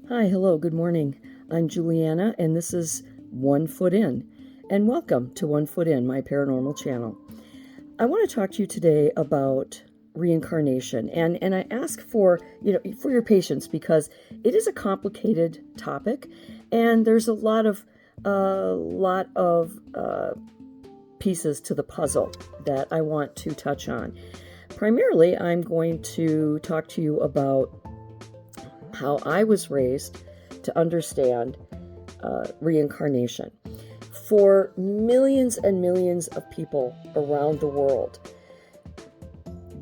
Hi, hello, good morning. I'm Juliana, and this is One Foot In. And welcome to One Foot In, my paranormal channel. I want to talk to you today about reincarnation, and I ask for your patience because it is a complicated topic, and there's a lot of pieces to the puzzle that I want to touch on. Primarily, I'm going to talk to you about how I was raised to understand reincarnation. For millions and millions of people around the world,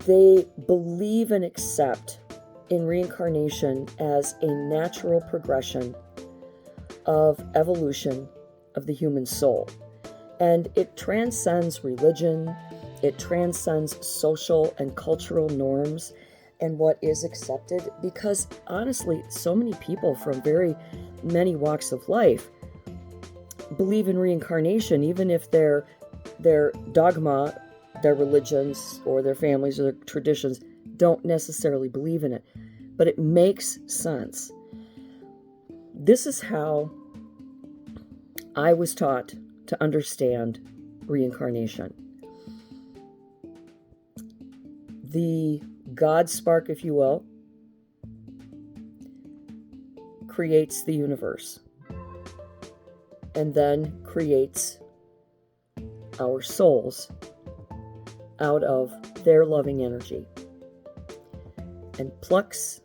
they believe and accept in reincarnation as a natural progression of evolution of the human soul. And it transcends religion, it transcends social and cultural norms and what is accepted, because honestly, so many people from very many walks of life believe in reincarnation, even if their dogma, their religions or their families or their traditions don't necessarily believe in it, but it makes sense. This is how I was taught to understand reincarnation. The God spark, if you will, creates the universe and then creates our souls out of their loving energy and plucks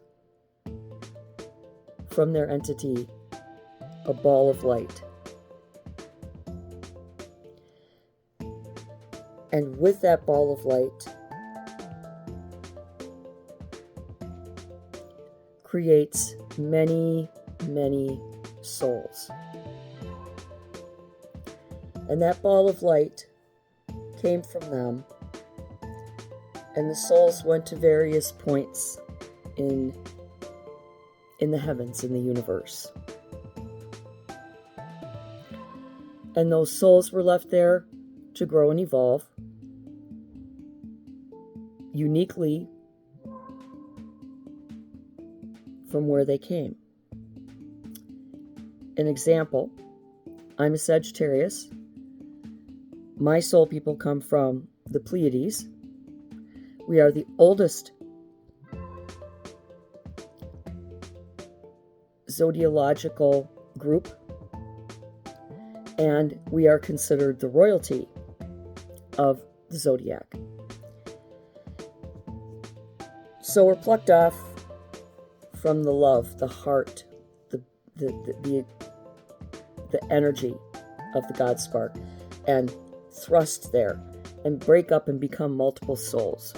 from their entity a ball of light. And with that ball of light creates many, many souls. And that ball of light came from them, and the souls went to various points in the heavens, in the universe. And those souls were left there to grow and evolve uniquely from where they came. An example, I'm a Sagittarius. My soul people come from the Pleiades. We are the oldest zodiological group, and we are considered the royalty of the zodiac. So we're plucked off from the love, the heart, the energy of the God spark, and thrust there and break up and become multiple souls.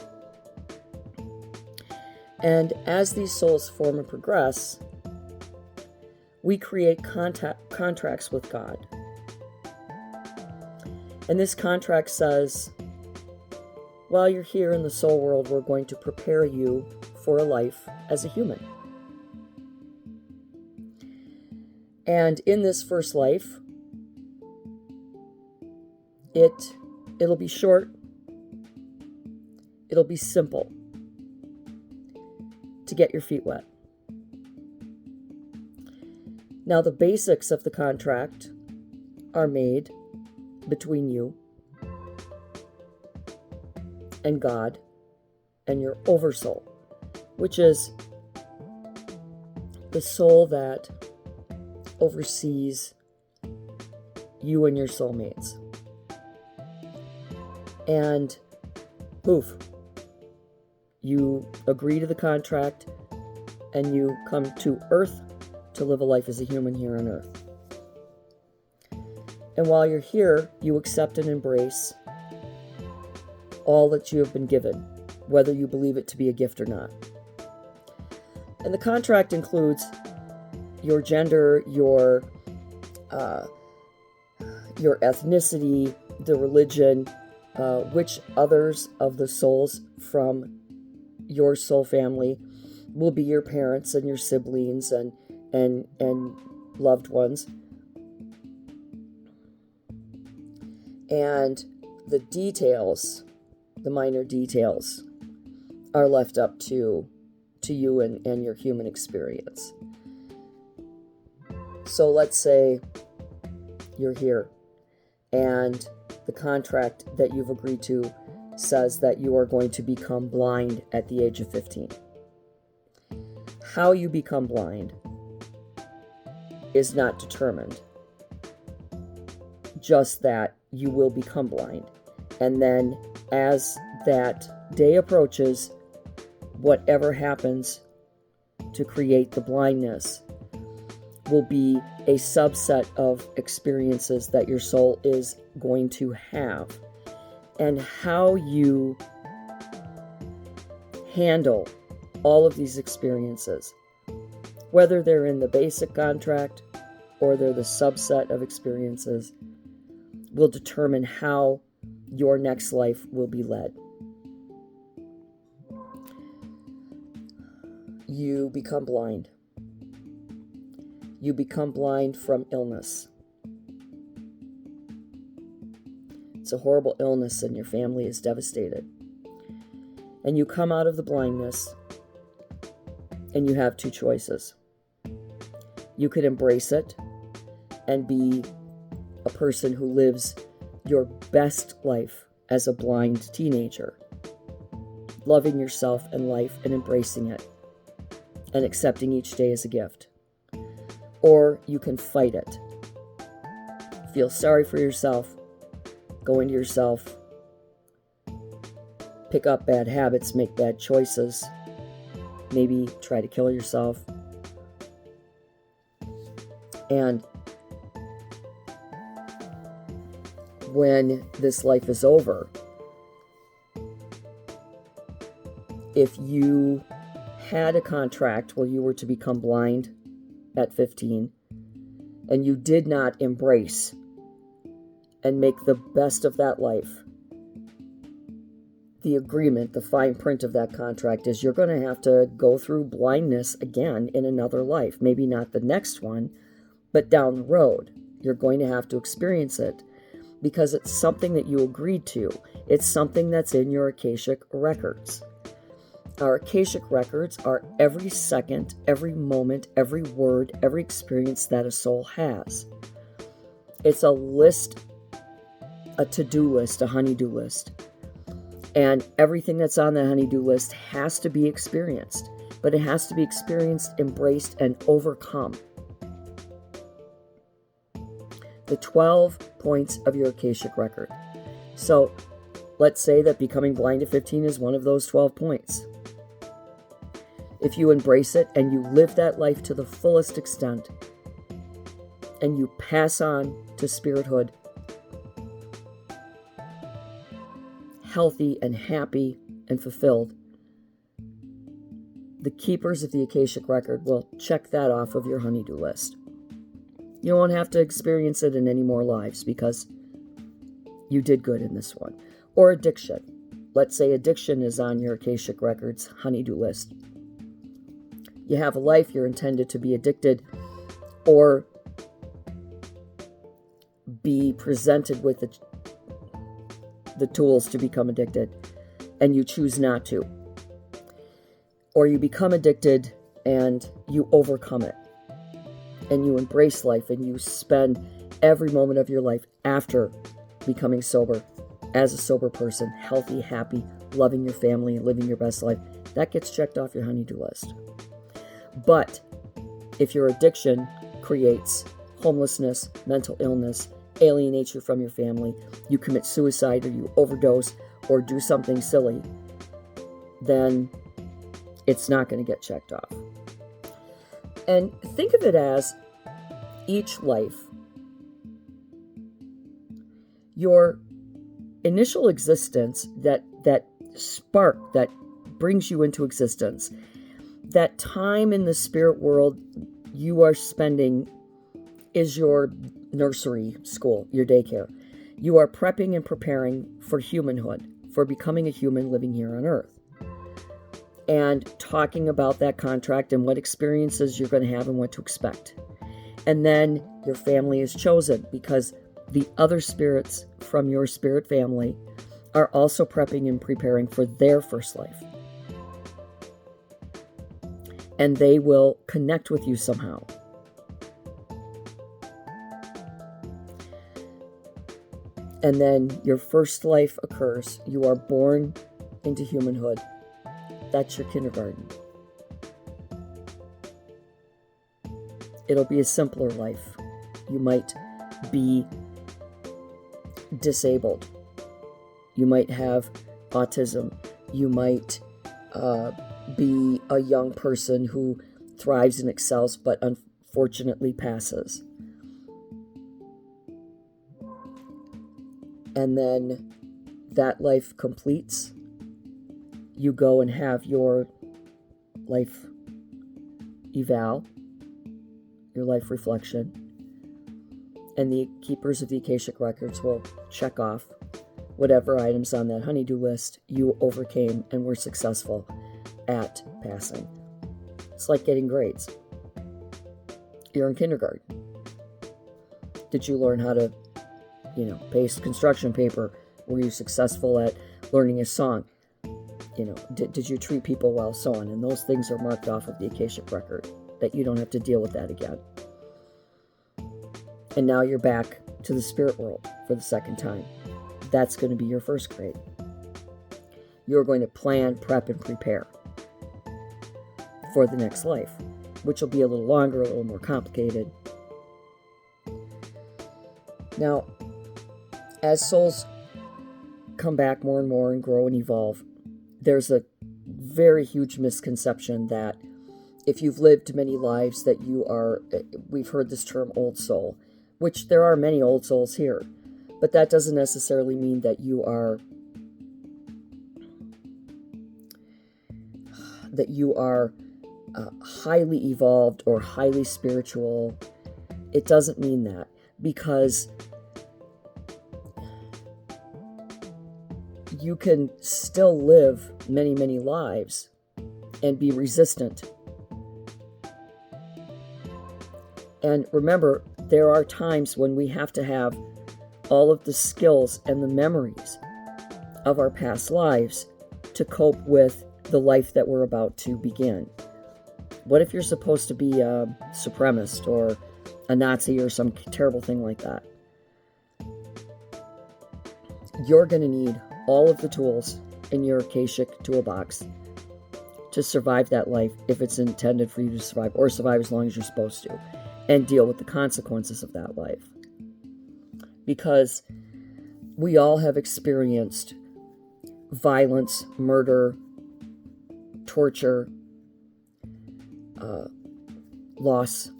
And as these souls form and progress, we create contracts with God. And this contract says, while you're here in the soul world, we're going to prepare you for a life as a human. And in this first life, it'll be short, it'll be simple to get your feet wet. Now, the basics of the contract are made between you and God and your oversoul, which is the soul that oversees you and your soulmates. And poof, you agree to the contract and you come to Earth to live a life as a human here on Earth. And while you're here, you accept and embrace all that you have been given, whether you believe it to be a gift or not. And the contract includes your gender, your ethnicity, the religion, which others of the souls from your soul family will be your parents and your siblings and loved ones. And the details, the minor details, are left up to you and your human experience. So let's say you're here and the contract that you've agreed to says that you are going to become blind at the age of 15. How you become blind is not determined. Just that you will become blind. And then as that day approaches, whatever happens to create the blindness will be a subset of experiences that your soul is going to have. And how you handle all of these experiences, whether they're in the basic contract or they're the subset of experiences, will determine how your next life will be led. You become blind. You become blind from illness. It's a horrible illness and your family is devastated. And you come out of the blindness and you have two choices. You could embrace it and be a person who lives your best life as a blind teenager, loving yourself and life and embracing it and accepting each day as a gift. Or you can fight it. Feel sorry for yourself, go into yourself, pick up bad habits, make bad choices, maybe try to kill yourself. And when this life is over, if you had a contract where you were to become blind at 15 and you did not embrace and make the best of that life, the agreement, the fine print of that contract is you're going to have to go through blindness again in another life. Maybe not the next one, but down the road. You're going to have to experience it because it's something that you agreed to. It's something that's in your Akashic records. Our Akashic records are every second, every moment, every word, every experience that a soul has. It's a list, a to-do list, a honey-do list. And everything that's on the honey-do list has to be experienced, but it has to be experienced, embraced, and overcome. The 12 points of your Akashic record. So let's say that becoming blind at 15 is one of those 12 points. If you embrace it and you live that life to the fullest extent and you pass on to spirithood, healthy and happy and fulfilled, the keepers of the Akashic record will check that off of your honey-do list. You won't have to experience it in any more lives because you did good in this one. Or addiction. Let's say addiction is on your Akashic records honey-do list. You have a life, you're intended to be addicted or be presented with the tools to become addicted, and you choose not to. Or you become addicted and you overcome it, and you embrace life, and you spend every moment of your life after becoming sober as a sober person, healthy, happy, loving your family, and living your best life. That gets checked off your honey-do list. But if your addiction creates homelessness, mental illness, alienates you from your family, you commit suicide or you overdose or do something silly, then it's not going to get checked off. And think of it as each life, your initial existence, that spark that brings you into existence, that time in the spirit world you are spending is your nursery school, your daycare. You are prepping and preparing for humanhood, for becoming a human living here on earth. And talking about that contract and what experiences you're going to have and what to expect. And then your family is chosen because the other spirits from your spirit family are also prepping and preparing for their first life. And they will connect with you somehow. And then your first life occurs. You are born into humanhood. That's your kindergarten. It'll be a simpler life. You might be disabled. You might have autism. You might be a young person who thrives and excels, but unfortunately passes. And then that life completes. You go and have your life eval, your life reflection, and the keepers of the Akashic Records will check off whatever items on that honey-do list you overcame and were successful at passing. It's like getting grades. You're in kindergarten. Did you learn how to, paste construction paper? Were you successful at learning a song? Did you treat people well? So on. And those things are marked off of the Akashic Record, that you don't have to deal with that again. And now you're back to the spirit world for the second time. That's going to be your first grade. You're going to plan, prep, and prepare for the next life, which will be a little longer, a little more complicated. Now, as souls come back more and more and grow and evolve, there's a very huge misconception that if you've lived many lives that you are, we've heard this term old soul, which there are many old souls here, but that doesn't necessarily mean that you are highly evolved or highly spiritual. It doesn't mean that, because you can still live many, many lives and be resistant. And remember, there are times when we have to have all of the skills and the memories of our past lives to cope with the life that we're about to begin. What if you're supposed to be a supremacist or a Nazi or some terrible thing like that? You're going to need all of the tools in your Akashic toolbox to survive that life, if it's intended for you to survive, or survive as long as you're supposed to, and deal with the consequences of that life. Because we all have experienced violence, murder, torture, loss,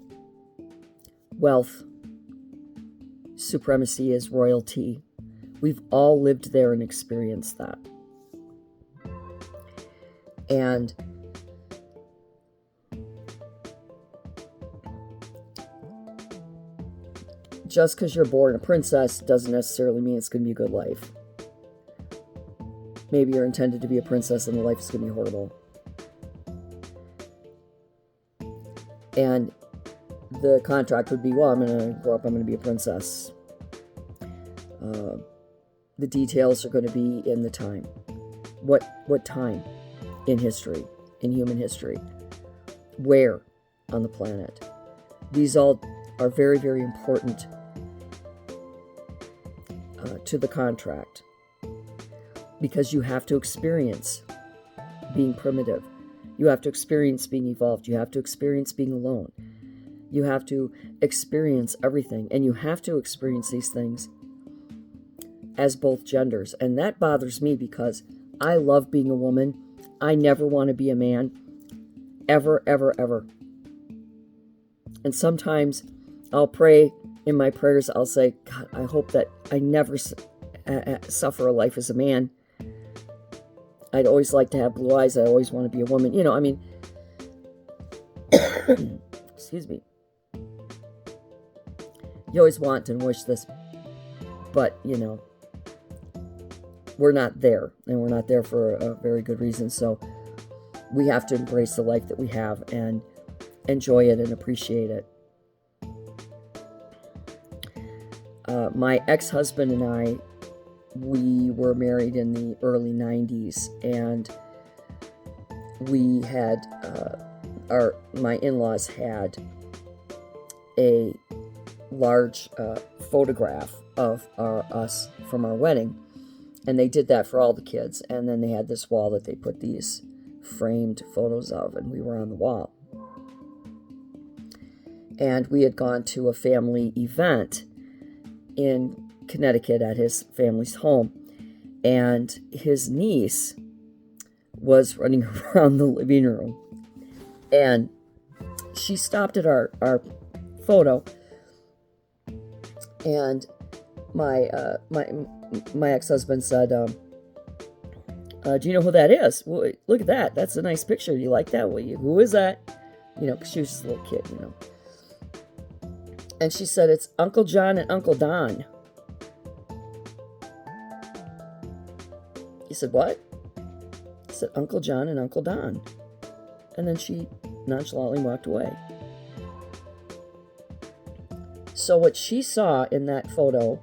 wealth, supremacy as royalty. We've all lived there and experienced that. And just because you're born a princess doesn't necessarily mean it's going to be a good life. Maybe you're intended to be a princess and the life is going to be horrible. And the contract would be, well, I'm going to grow up, I'm going to be a princess. The details are going to be in the time. What time in history, in human history? Where on the planet? These all are very, very important to the contract, because you have to experience being primitive. You have to experience being evolved. You have to experience being alone. You have to experience everything, and you have to experience these things as both genders. And that bothers me, because I love being a woman. I never want to be a man. Ever, ever, ever. And sometimes I'll pray in my prayers, I'll say, God, I hope that I never suffer a life as a man. I'd always like to have blue eyes. I always want to be a woman. Excuse me. You always want and wish this, but, we're not there, and we're not there for a very good reason. So we have to embrace the life that we have and enjoy it and appreciate it. My ex-husband and I, we were married in the early 90s, and we had, my in-laws had a large photograph of us from our wedding. And they did that for all the kids. And then they had this wall that they put these framed photos of, and we were on the wall. And we had gone to a family event in Connecticut at his family's home. And his niece was running around the living room. And she stopped at our photo. And my ex-husband said, do you know who that is? Well, look at that. That's a nice picture. You like that? Who is that? You know, 'cause she was just a little kid, you know. And she said, it's Uncle John and Uncle Don. He said, what? I said, Uncle John and Uncle Don. And then she nonchalantly walked away. So what she saw in that photo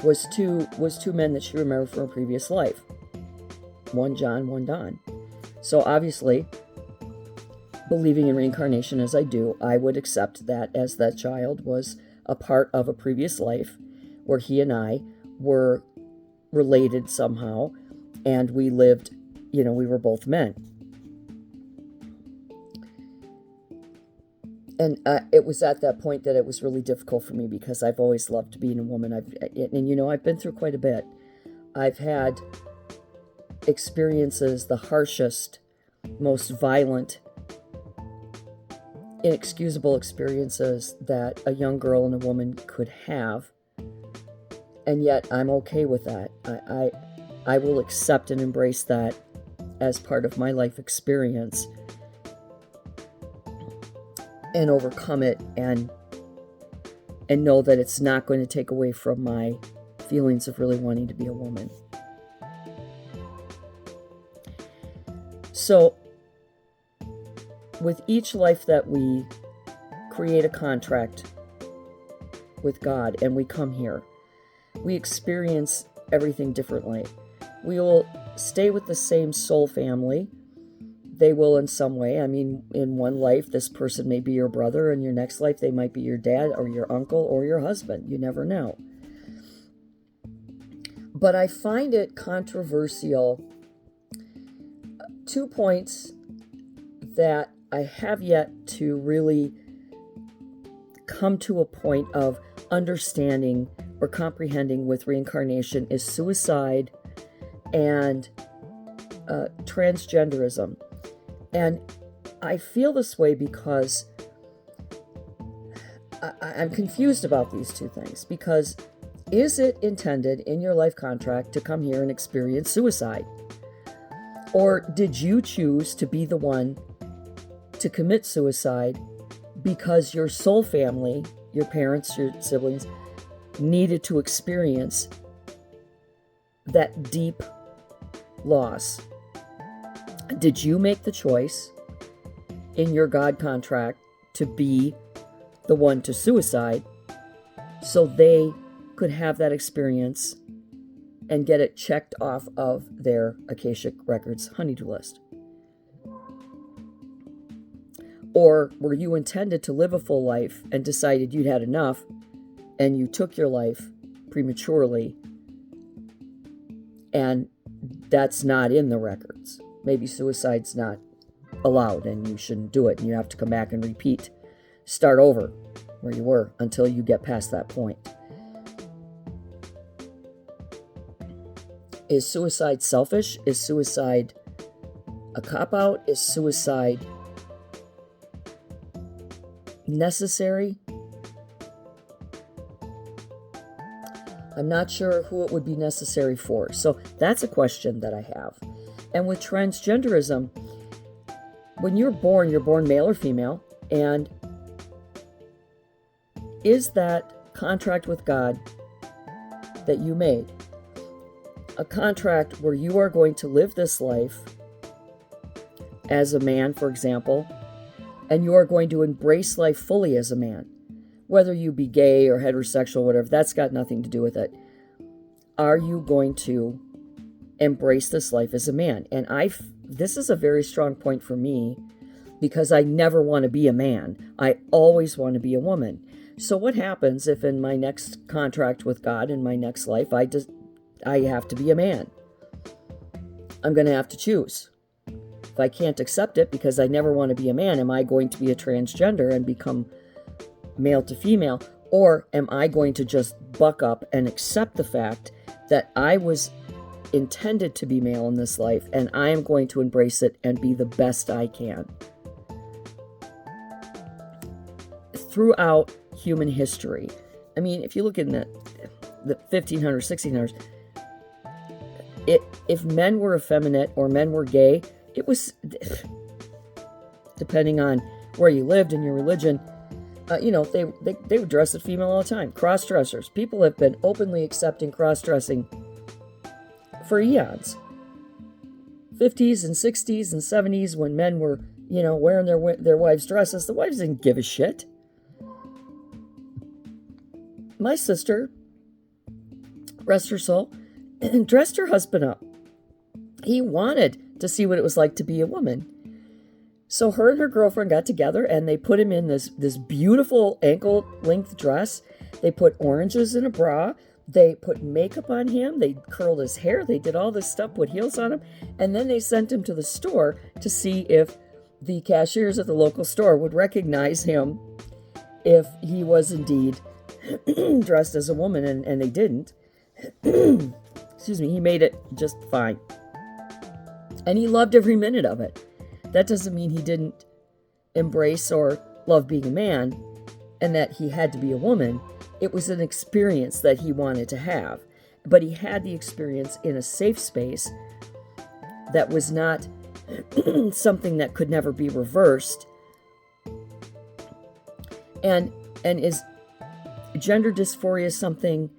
was two men that she remembered from a previous life. One John, one Don. So obviously, believing in reincarnation as I do, I would accept that as that child was a part of a previous life where he and I were related somehow, and we lived, you know, we were both men. And it was at that point that it was really difficult for me, because I've always loved being a woman. And you know, I've been through quite a bit. I've had experiences, the harshest, most violent, inexcusable experiences that a young girl and a woman could have. And yet I'm okay with that. I will accept and embrace that as part of my life experience, and overcome it, and know that it's not going to take away from my feelings of really wanting to be a woman. So with each life that we create a contract with God and we come here, we experience everything differently. We will stay with the same soul family. They will in some way. I mean, in one life, this person may be your brother. In your next life, they might be your dad or your uncle or your husband. You never know. But I find it controversial. 2 points that I have yet to really come to a point of understanding or comprehending with reincarnation is suicide and transgenderism. And I feel this way because I'm confused about these two things. Because is it intended in your life contract to come here and experience suicide? Or did you choose to be the one to commit suicide because your soul family, your parents, your siblings, needed to experience that deep loss? Did you make the choice in your God contract to be the one to suicide so they could have that experience and get it checked off of their Akashic Records honeydew list? Or were you intended to live a full life and decided you'd had enough and you took your life prematurely, and that's not in the records? Maybe suicide's not allowed and you shouldn't do it, and you have to come back and start over where you were until you get past that point. Is suicide selfish? Is suicide a cop-out? Is suicide necessary? I'm not sure who it would be necessary for. So that's a question that I have. And with transgenderism, when you're born male or female, and is that contract with God that you made a contract where you are going to live this life as a man, for example, and you are going to embrace life fully as a man, whether you be gay or heterosexual, whatever, that's got nothing to do with it. Are you going to embrace this life as a man? And this is a very strong point for me, because I never want to be a man. I always want to be a woman. So what happens if in my next contract with God, in my next life, I have to be a man? I'm going to have to choose. If I can't accept it because I never want to be a man, am I going to be a transgender and become male to female? Or am I going to just buck up and accept the fact that I was intended to be male in this life, and I am going to embrace it and be the best I can? Throughout human history, I mean, if you look in the 1500s, 1600s, if men were effeminate or men were gay, it was, depending on where you lived and your religion, they would dress as female all the time. Cross-dressers. People have been openly accepting cross-dressing for eons. 50s and 60s and 70s, when men were, wearing their wives' dresses, the wives didn't give a shit. My sister, rest her soul, dressed her husband up. He wanted to see what it was like to be a woman. So her and her girlfriend got together and they put him in this beautiful ankle-length dress. They put oranges in a bra. They put makeup on him. They curled his hair. They did all this stuff, put heels on him. And then they sent him to the store to see if the cashiers at the local store would recognize him if he was indeed dressed as a woman, and they didn't. Excuse me, he made it just fine. And he loved every minute of it. That doesn't mean he didn't embrace or love being a man and that he had to be a woman. It was an experience that he wanted to have. But he had the experience in a safe space that was not something that could never be reversed. And is gender dysphoria something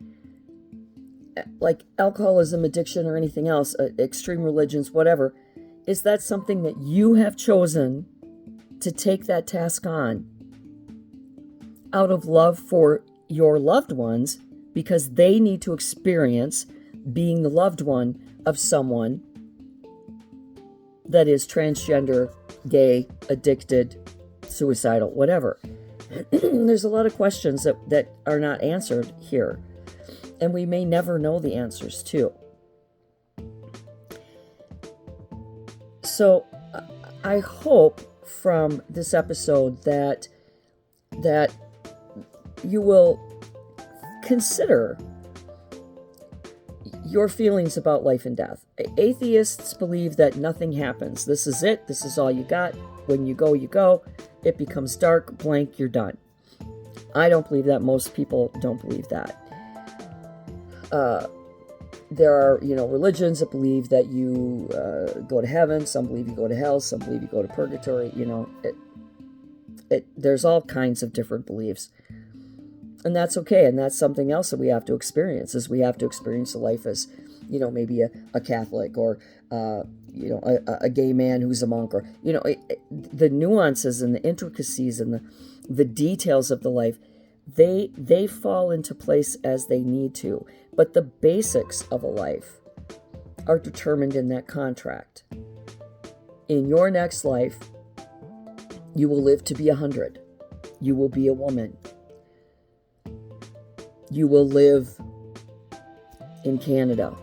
like alcoholism, addiction, or anything else, extreme religions, whatever? Is that something that you have chosen to take that task on out of love for your loved ones, because they need to experience being the loved one of someone that is transgender, gay, addicted, suicidal, whatever? There's a lot of questions that are not answered here, and we may never know the answers to. So I hope from this episode that you will consider your feelings about life and death. Atheists believe that nothing happens. This is it. This is all you got. When you go, you go. It becomes dark, blank, you're done. I don't believe that. Most people don't believe that. There are, religions that believe that you go to heaven. Some believe you go to hell. Some believe you go to purgatory. There's all kinds of different beliefs. And that's okay. And that's something else that we have to experience, is we have to experience a life as, maybe a Catholic, or, a gay man who's a monk, or, the nuances and the intricacies and the details of the life, they fall into place as they need to. But the basics of a life are determined in that contract. In your next life, you will live to be 100. You will be a woman. You will live in Canada.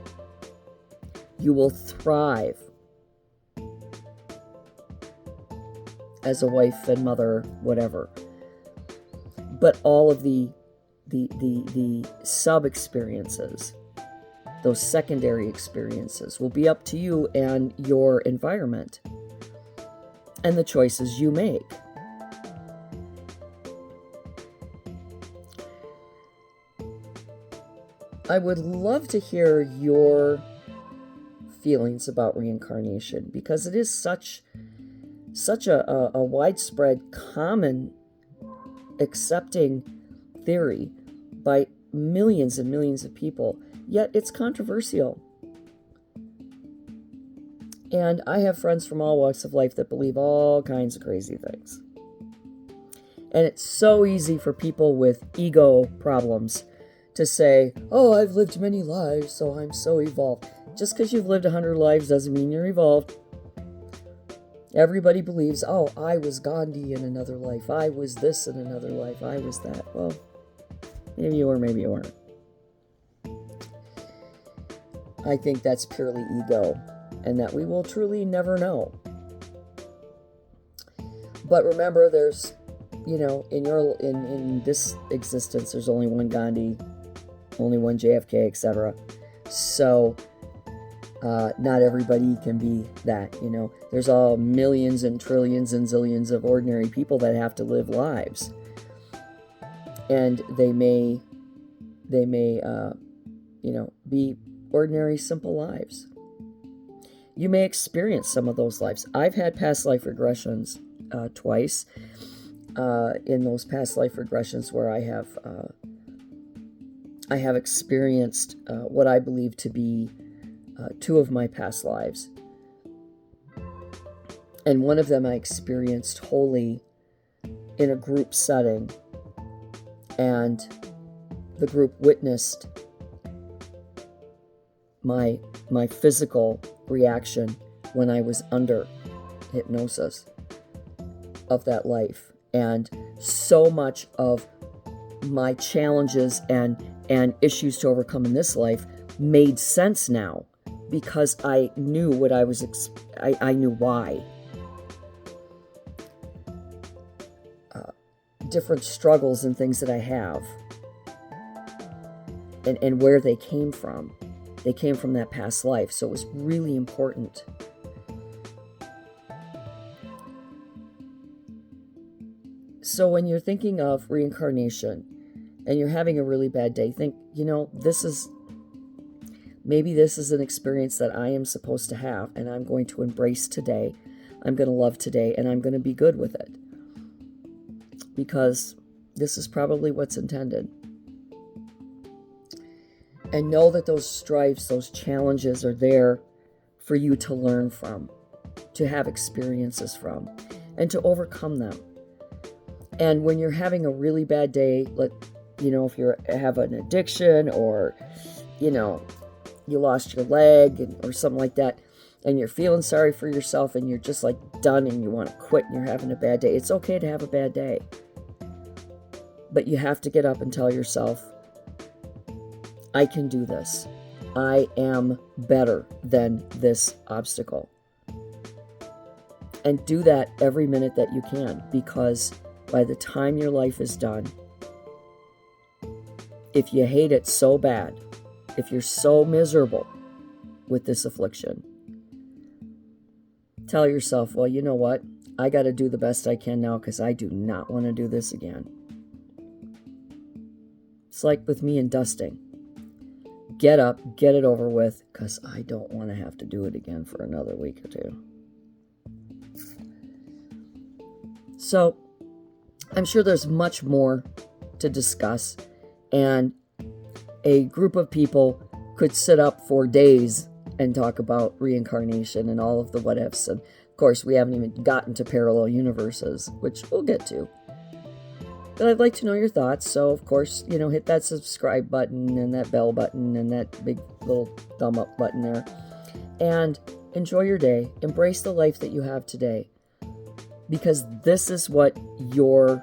You will thrive as a wife and mother, whatever. But all of the sub-experiences, those secondary experiences, will be up to you and your environment and the choices you make. I would love to hear your feelings about reincarnation, because it is such a widespread, common, accepting theory by millions and millions of people, yet it's controversial. And I have friends from all walks of life that believe all kinds of crazy things. And it's so easy for people with ego problems to say, oh, I've lived many lives, so I'm so evolved. Just because you've lived 100 lives doesn't mean you're evolved. Everybody believes, oh, I was Gandhi in another life. I was this in another life. I was that. Well, maybe you were, maybe you weren't. I think that's purely ego, and that we will truly never know. But remember, there's, in this existence, there's only one Gandhi, only one JFK, etc. So not everybody can be that. There's all millions and trillions and zillions of ordinary people that have to live lives, and they may be ordinary, simple lives. You may experience some of those lives. I've had past life regressions twice. In those past life regressions, where I have experienced what I believe to be two of my past lives, and one of them I experienced wholly in a group setting, and the group witnessed my physical reaction when I was under hypnosis of that life. And so much of my challenges and issues to overcome in this life made sense now, because I knew what I was, I knew why. Different struggles and things that I have, and where they came from. They came from that past life, so it was really important. So when you're thinking of reincarnation and you're having a really bad day, think, maybe this is an experience that I am supposed to have, and I'm going to embrace today. I'm going to love today, and I'm going to be good with it, because this is probably what's intended. And know that those strifes, those challenges are there for you to learn from, to have experiences from, and to overcome them. And when you're having a really bad day, if you have an addiction, or, you lost your leg or something like that, and you're feeling sorry for yourself, and you're just done, and you want to quit, and you're having a bad day, it's okay to have a bad day. But you have to get up and tell yourself, I can do this. I am better than this obstacle. And do that every minute that you can, because by the time your life is done, if you hate it so bad, if you're so miserable with this affliction, tell yourself, well, you know what? I got to do the best I can now, because I do not want to do this again. It's like with me and dusting. Get up, get it over with, because I don't want to have to do it again for another week or two. So, I'm sure there's much more to discuss, and a group of people could sit up for days and talk about reincarnation and all of the what ifs. And of course, we haven't even gotten to parallel universes, which we'll get to. But I'd like to know your thoughts. So, of course, hit that subscribe button and that bell button and that big little thumb up button there. And enjoy your day. Embrace the life that you have today. Because this is what your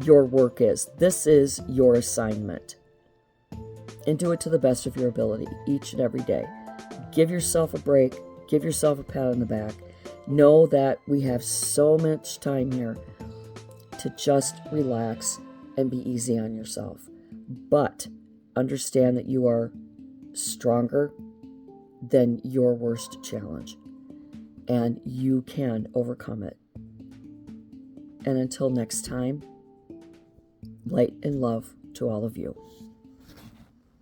work is. This is your assignment. And do it to the best of your ability each and every day. Give yourself a break. Give yourself a pat on the back. Know that we have so much time here to just relax and be easy on yourself. But understand that you are stronger than your worst challenge, and you can overcome it. And until next time, light and love to all of you.